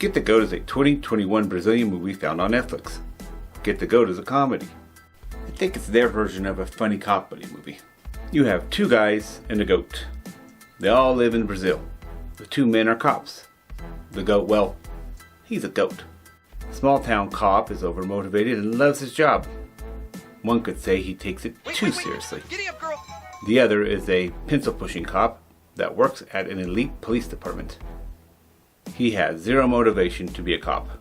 Get the Goat is a 2021 Brazilian movie found on Netflix. Get the Goat is a comedy. I think it's their version of a funny cop buddy movie. You have two guys and a goat. They all live in Brazil. The two men are cops. The goat, well, he's a goat. A small town cop is overmotivated and loves his job. One could say he takes it too seriously. Giddy up, girl. The other is a pencil-pushing cop that works at an elite police department. He has zero motivation to be a cop,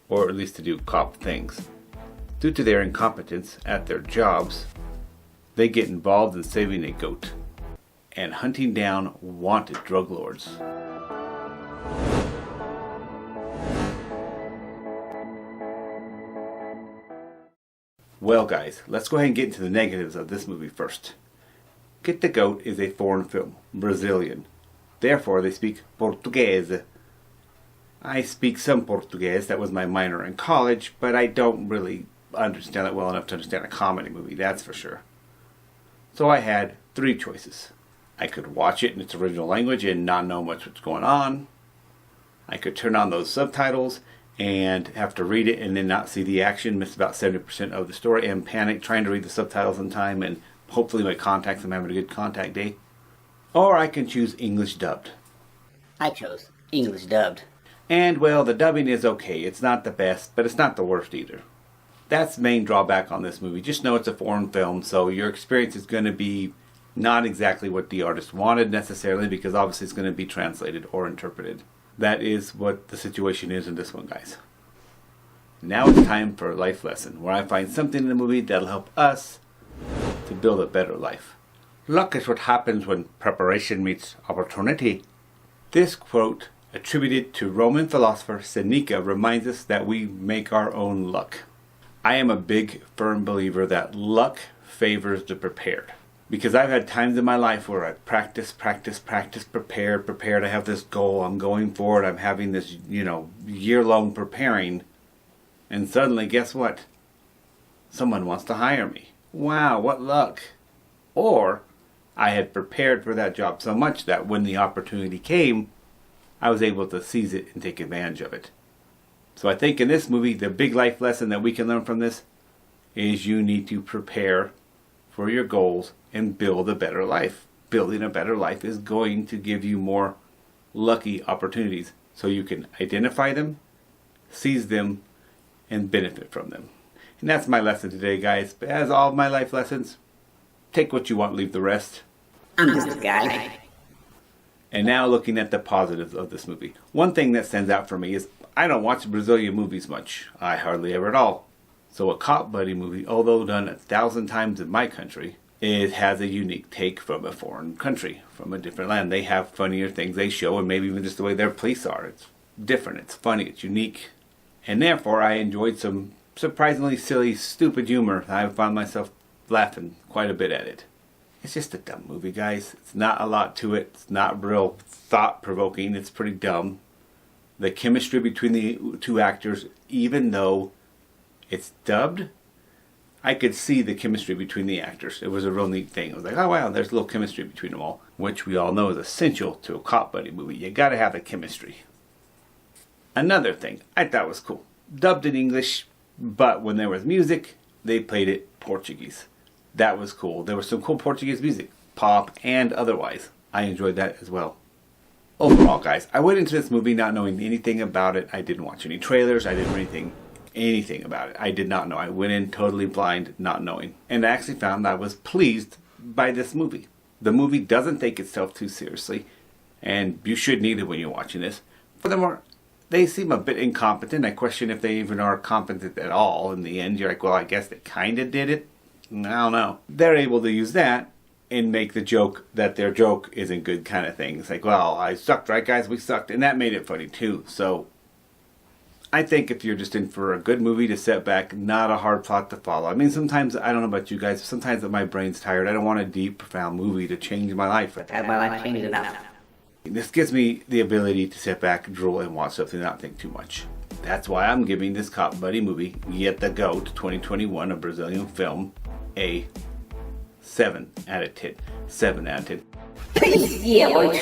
or at least to do cop things. Due to their incompetence at their jobs, they get involved in saving a goat and hunting down wanted drug lords. Well guys, let's go ahead and get into the negatives of this movie first. Get the Goat is a foreign film, Brazilian. Therefore they speak Portuguese. I speak some Portuguese, that was my minor in college, but I don't really understand it well enough to understand a comedy movie, that's for sure. So I had three choices. I could watch it in its original language and not know much what's going on. I could turn on those subtitles and have to read it and then not see the action, miss about 70% of the story, and panic trying to read the subtitles in time, and hopefully my contacts, I'm having a good contact day. Or I can choose English dubbed. I chose English dubbed. And well, the dubbing is okay. It's not the best, but it's not the worst either. That's the main drawback on this movie. Just know it's a foreign film, so your experience is going to be not exactly what the artist wanted necessarily, because obviously it's going to be translated or interpreted. That is what the situation is in this one, guys. Now it's time for a life lesson, where I find something in the movie that'll help us to build a better life. Luck is what happens when preparation meets opportunity. This quote, attributed to Roman philosopher Seneca, reminds us that we make our own luck. I am a big, firm believer that luck favors the prepared. Because I've had times in my life where I practice, prepared. I have this goal, I'm going for it, I'm having this, year-long preparing. And suddenly, guess what? Someone wants to hire me. Wow, what luck. Or, I had prepared for that job so much that when the opportunity came, I was able to seize it and take advantage of it. So I think in this movie, the big life lesson that we can learn from this is you need to prepare for your goals and build a better life. Building a better life is going to give you more lucky opportunities so you can identify them, seize them, and benefit from them. And that's my lesson today, guys. But as all of my life lessons, take what you want, leave the rest. I'm just a guy. And now looking at the positives of this movie. One thing that stands out for me is I don't watch Brazilian movies much. I hardly ever at all. So a cop buddy movie, although done 1,000 times in my country, it has a unique take from a foreign country, from a different land. They have funnier things they show, and maybe even just the way their police are. It's different, it's funny, it's unique. And therefore I enjoyed some surprisingly silly, stupid humor. I found myself laughing quite a bit at it. It's just a dumb movie, guys. It's not a lot to it. It's not real thought-provoking. It's pretty dumb. The chemistry between the two actors, even though it's dubbed, I could see the chemistry between the actors. It was a real neat thing. I was like, oh wow, there's a little chemistry between them all, which we all know is essential to a cop buddy movie. You gotta have the chemistry. Another thing I thought was cool. Dubbed in English, but when there was music, they played it Portuguese. That was cool. There was some cool Portuguese music, pop and otherwise. I enjoyed that as well. Overall, guys, I went into this movie not knowing anything about it. I didn't watch any trailers. I didn't know anything about it. I did not know. I went in totally blind, not knowing. And I actually found I was pleased by this movie. The movie doesn't take itself too seriously, and you shouldn't either when you're watching this. Furthermore, they seem a bit incompetent. I question if they even are competent at all. In the end, you're like, well, I guess they kind of did it. I don't know. They're able to use that and make the joke that their joke isn't good kind of thing. It's like, well, I sucked, right guys? We sucked. And that made it funny too. So I think if you're just in for a good movie to sit back, not a hard plot to follow. I mean, sometimes, I don't know about you guys, sometimes my brain's tired. I don't want a deep, profound movie to change my life. Had my life changed enough. This gives me the ability to sit back, drool, and watch something and not think too much. That's why I'm giving this cop buddy movie, Get the Goat 2021, a Brazilian film, a 7 out of 10. 7 out of 10. Yeah, boy.